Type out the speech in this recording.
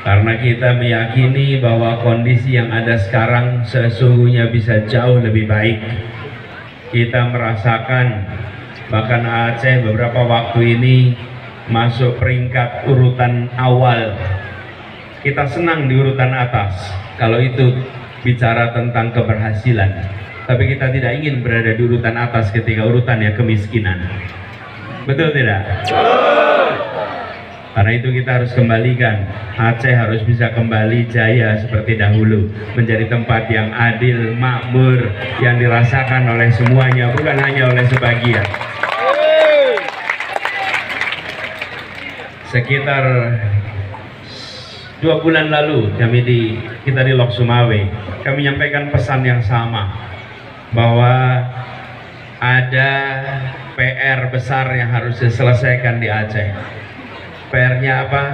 Karena kita meyakini bahwa kondisi yang ada sekarang sesungguhnya bisa jauh lebih baik. Kita merasakan bahkan Aceh beberapa waktu ini masuk peringkat urutan awal. Kita senang di urutan atas kalau itu bicara tentang keberhasilan, tapi kita tidak ingin berada di urutan atas ketika urutannya kemiskinan. Betul tidak? Karena itu kita harus kembalikan, Aceh harus bisa kembali jaya seperti dahulu, menjadi tempat yang adil, makmur, yang dirasakan oleh semuanya, bukan hanya oleh sebagian. Sekitar 2 bulan lalu kita di Lok Sumawe, kami menyampaikan pesan yang sama, bahwa ada PR besar yang harus diselesaikan di Aceh. PR-nya apa?